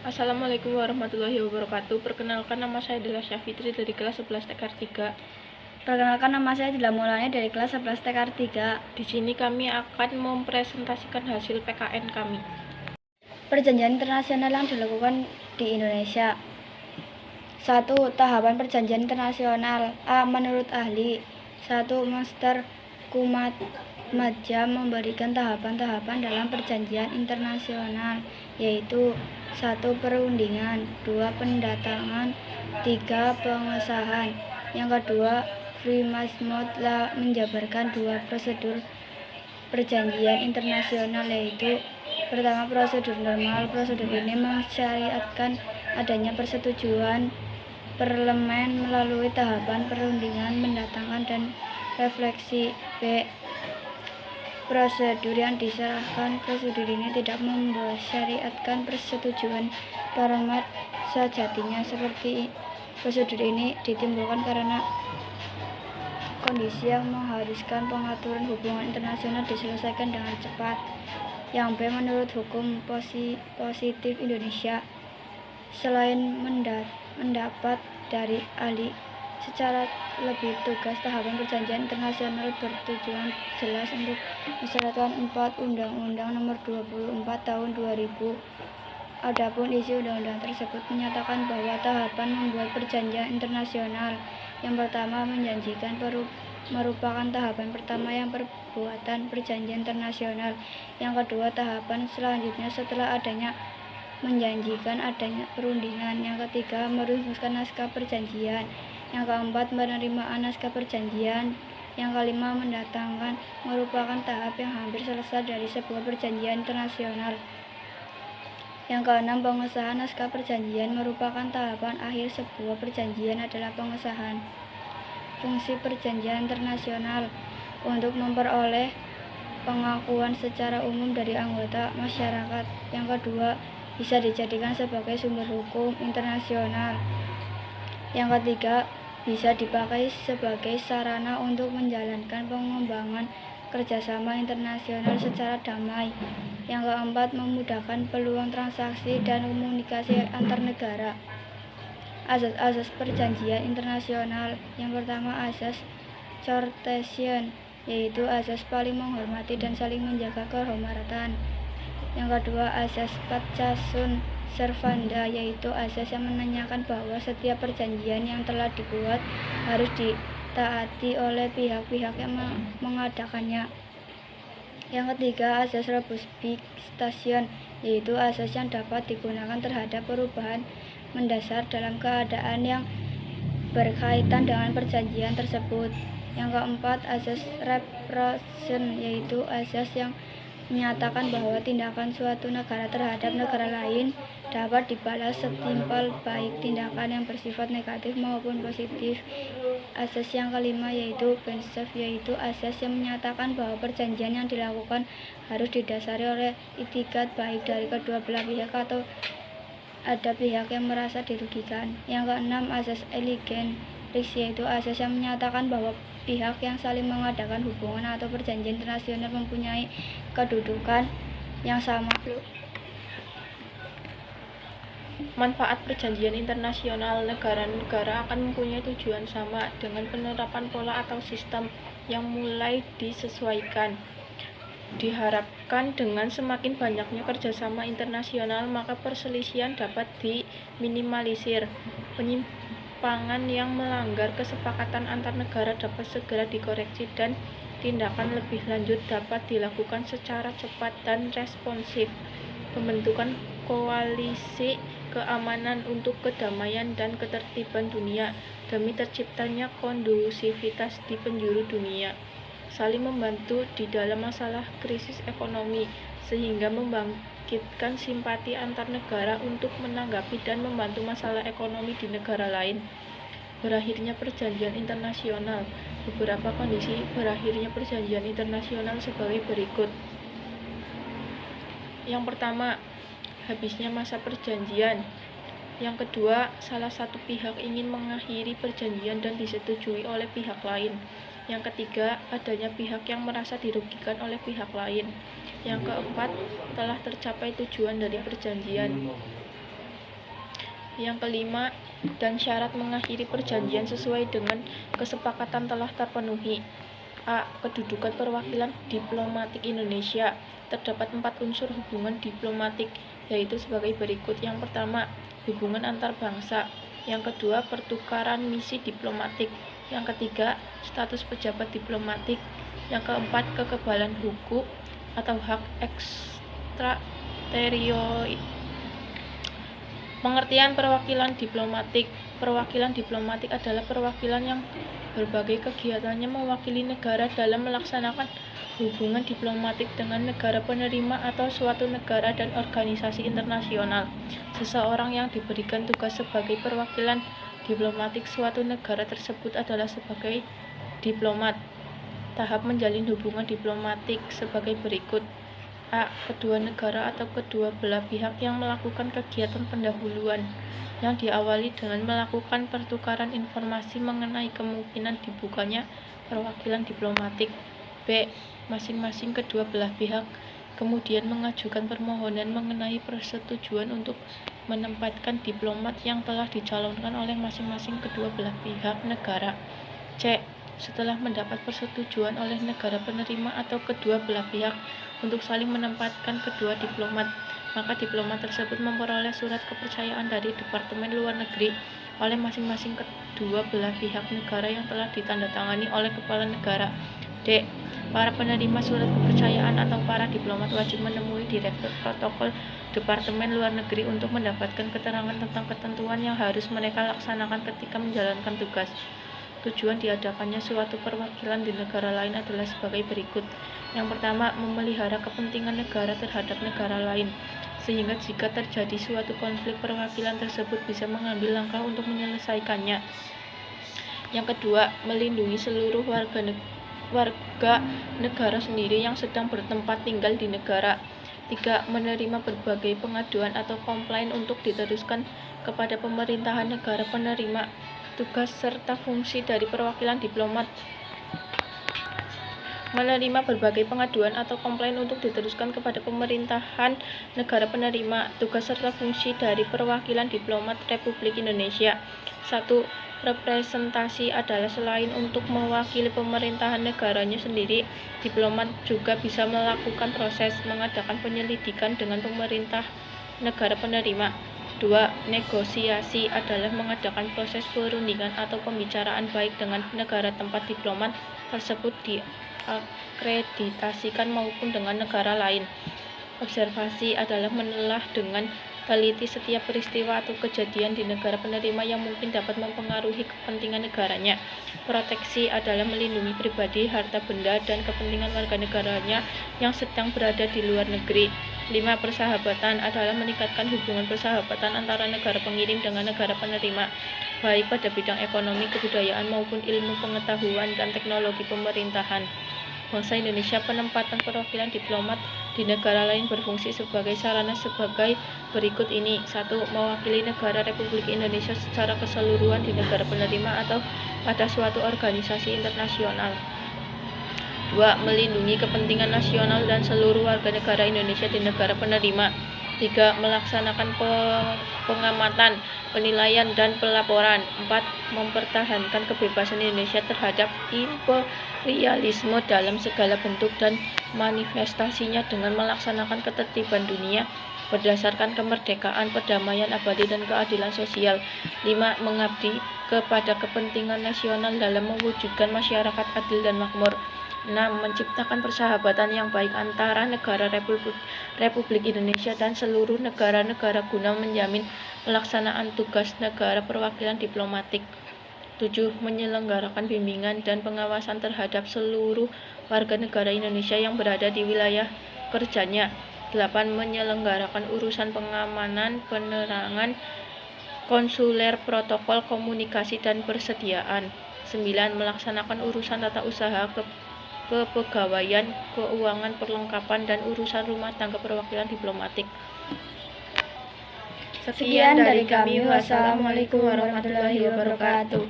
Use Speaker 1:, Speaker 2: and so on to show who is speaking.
Speaker 1: Assalamualaikum warahmatullahi wabarakatuh. Perkenalkan, nama saya adalah Syafitri dari kelas 11 TKR 3.
Speaker 2: Perkenalkan, nama saya adalah Maulani dari kelas 11 TKR 3.
Speaker 1: Di sini kami akan mempresentasikan hasil PKN kami.
Speaker 2: Perjanjian internasional yang dilakukan di Indonesia. 1. Tahapan perjanjian internasional. A. Menurut ahli. 1. Master Kumatmadja memberikan tahapan-tahapan dalam perjanjian internasional, yaitu 1. Perundingan, 2. Pendatangan, 3. Pengesahan. Yang kedua, Frimasmouth menjabarkan 2 prosedur perjanjian internasional, yaitu pertama, prosedur normal. Prosedur ini mensyariatkan adanya persetujuan parlemen melalui tahapan perundingan, pendatangan, dan refleksi. B. Prosedur yang diserahkan. Prosedur ini tidak mensyariatkan persetujuan parlemen sejatinya. Seperti prosedur ini ditimbulkan karena kondisi yang mengharuskan pengaturan hubungan internasional diselesaikan dengan cepat. Yang B. Menurut hukum positif Indonesia, selain mendapat dari ahli secara lebih tugas, tahapan perjanjian internasional bertujuan jelas untuk mensyaratkan 4 Undang-Undang Nomor 24 Tahun 2000. Adapun isi undang-undang tersebut menyatakan bahwa tahapan membuat perjanjian internasional yang pertama menjanjikan merupakan tahapan pertama yang perbuatan perjanjian internasional. Yang kedua, tahapan selanjutnya setelah adanya menjanjikan adanya perundingan. Yang ketiga, merumuskan naskah perjanjian. Yang keempat, penerimaan naskah perjanjian. Yang kelima, mendatangkan merupakan tahap yang hampir selesai dari sebuah perjanjian internasional. Yang keenam, pengesahan naskah perjanjian merupakan tahapan akhir sebuah perjanjian adalah pengesahan. Fungsi perjanjian internasional untuk memperoleh pengakuan secara umum dari anggota masyarakat. Yang kedua, bisa dijadikan sebagai sumber hukum internasional. Yang ketiga, bisa dipakai sebagai sarana untuk menjalankan pengembangan kerjasama internasional secara damai. Yang keempat, memudahkan peluang transaksi dan komunikasi antar negara. Asas-asas perjanjian internasional. Yang pertama, asas Cartesian, yaitu asas paling menghormati dan saling menjaga kehormatan. Yang kedua, asas Pacta sunt servanda, yaitu asas yang menanyakan bahwa setiap perjanjian yang telah dibuat harus ditaati oleh pihak-pihak yang mengadakannya. Yang ketiga, asas Robustation, yaitu asas yang dapat digunakan terhadap perubahan mendasar dalam keadaan yang berkaitan dengan perjanjian tersebut. Yang keempat, asas Reciprocity, yaitu asas yang menyatakan bahwa tindakan suatu negara terhadap negara lain dapat dibalas setimpal, baik tindakan yang bersifat negatif maupun positif. Asas yang kelima yaitu prinsip, yaitu asas yang menyatakan bahwa perjanjian yang dilakukan harus didasari oleh itikat baik dari kedua belah pihak atau ada pihak yang merasa dirugikan. Yang keenam, asas Elegant Rights, yaitu asas yang menyatakan bahwa pihak yang saling mengadakan hubungan atau perjanjian internasional mempunyai kedudukan yang sama.
Speaker 1: Manfaat perjanjian internasional. Negara-negara akan mempunyai tujuan sama dengan penerapan pola atau sistem yang mulai disesuaikan. Diharapkan dengan semakin banyaknya kerjasama internasional, maka perselisihan dapat diminimalisir. Penyimpangan yang melanggar kesepakatan antar negara dapat segera dikoreksi dan tindakan lebih lanjut dapat dilakukan secara cepat dan responsif. Pembentukan koalisi keamanan untuk kedamaian dan ketertiban dunia demi terciptanya kondusivitas di penjuru dunia. Saling membantu di dalam masalah krisis ekonomi sehingga membangkitkan simpati antar negara untuk menanggapi dan membantu masalah ekonomi di negara lain. Berakhirnya perjanjian internasional. Beberapa kondisi berakhirnya perjanjian internasional sebagai berikut. Yang pertama, habisnya masa perjanjian. Yang kedua, salah satu pihak ingin mengakhiri perjanjian dan disetujui oleh pihak lain. Yang ketiga, adanya pihak yang merasa dirugikan oleh pihak lain. Yang keempat, telah tercapai tujuan dari perjanjian. Yang kelima, dan syarat mengakhiri perjanjian sesuai dengan kesepakatan telah terpenuhi. A. Kedudukan perwakilan diplomatik Indonesia. Terdapat 4 unsur hubungan diplomatik, yaitu sebagai berikut. Yang pertama, hubungan antar bangsa. Yang kedua, pertukaran misi diplomatik. Yang ketiga, status pejabat diplomatik. Yang keempat, kekebalan hukum atau hak ekstraterritorial. Pengertian perwakilan diplomatik. Perwakilan diplomatik adalah perwakilan yang berbagai kegiatannya mewakili negara dalam melaksanakan hubungan diplomatik dengan negara penerima atau suatu negara dan organisasi internasional. Seseorang yang diberikan tugas sebagai perwakilan diplomatik suatu negara tersebut adalah sebagai diplomat. Tahap menjalin hubungan diplomatik sebagai berikut. A. Kedua negara atau kedua belah pihak yang melakukan kegiatan pendahuluan yang diawali dengan melakukan pertukaran informasi mengenai kemungkinan dibukanya perwakilan diplomatik. B. Masing-masing kedua belah pihak kemudian mengajukan permohonan mengenai persetujuan untuk menempatkan diplomat yang telah dicalonkan oleh masing-masing kedua belah pihak negara. C. Setelah mendapat persetujuan oleh negara penerima atau kedua belah pihak untuk saling menempatkan kedua diplomat, maka diplomat tersebut memperoleh surat kepercayaan dari Departemen Luar Negeri oleh masing-masing kedua belah pihak negara yang telah ditandatangani oleh kepala negara. D. Para penerima surat kepercayaan atau para diplomat wajib menemui Direktur Protokol Departemen Luar Negeri untuk mendapatkan keterangan tentang ketentuan yang harus mereka laksanakan ketika menjalankan tugas. Tujuan diadakannya suatu perwakilan di negara lain adalah sebagai berikut. Yang pertama, memelihara kepentingan negara terhadap negara lain, sehingga jika terjadi suatu konflik perwakilan tersebut bisa mengambil langkah untuk menyelesaikannya. Yang kedua, melindungi seluruh warga negara sendiri yang sedang bertempat tinggal di negara. 3. Menerima berbagai pengaduan atau komplain untuk diteruskan kepada pemerintahan negara penerima. Tugas serta fungsi dari perwakilan diplomat: menerima berbagai pengaduan atau komplain untuk diteruskan kepada pemerintahan negara penerima. Tugas serta fungsi dari perwakilan diplomat Republik Indonesia. 1. Representasi adalah selain untuk mewakili pemerintahan negaranya sendiri, diplomat juga bisa melakukan proses mengadakan penyelidikan dengan pemerintah negara penerima. 2. Negosiasi adalah mengadakan proses perundingan atau pembicaraan baik dengan negara tempat diplomat tersebut diakreditasikan maupun dengan negara lain. Observasi adalah menelah dengan teliti setiap peristiwa atau kejadian di negara penerima yang mungkin dapat mempengaruhi kepentingan negaranya. Proteksi adalah melindungi pribadi, harta benda, dan kepentingan warga negaranya yang sedang berada di luar negeri. 5. Persahabatan adalah meningkatkan hubungan persahabatan antara negara pengirim dengan negara penerima, baik pada bidang ekonomi, kebudayaan, maupun ilmu pengetahuan dan teknologi pemerintahan. Bangsa Indonesia. Penempatan perwakilan diplomat di negara lain berfungsi sebagai sarana sebagai berikut ini. 1. Mewakili negara Republik Indonesia secara keseluruhan di negara penerima atau pada suatu organisasi internasional. 2. Melindungi kepentingan nasional dan seluruh warga negara Indonesia di negara penerima. 3. Melaksanakan pengamatan, penilaian, dan pelaporan. 4. Mempertahankan kebebasan Indonesia terhadap imperialisme dalam segala bentuk dan manifestasinya dengan melaksanakan ketertiban dunia berdasarkan kemerdekaan, perdamaian abadi, dan keadilan sosial. 5. Mengabdi kepada kepentingan nasional dalam mewujudkan masyarakat adil dan makmur. 6. Menciptakan persahabatan yang baik antara negara Republik Indonesia dan seluruh negara-negara guna menjamin pelaksanaan tugas negara perwakilan diplomatik. 7. Menyelenggarakan bimbingan dan pengawasan terhadap seluruh warga negara Indonesia yang berada di wilayah kerjanya. 8. Menyelenggarakan urusan pengamanan, penerangan, konsuler, protokol, komunikasi, dan persediaan. 9. Melaksanakan urusan tata usaha kepegawaian, keuangan, perlengkapan, dan urusan rumah tangga perwakilan diplomatik.
Speaker 2: Sekian dari kami. Wassalamualaikum warahmatullahi wabarakatuh.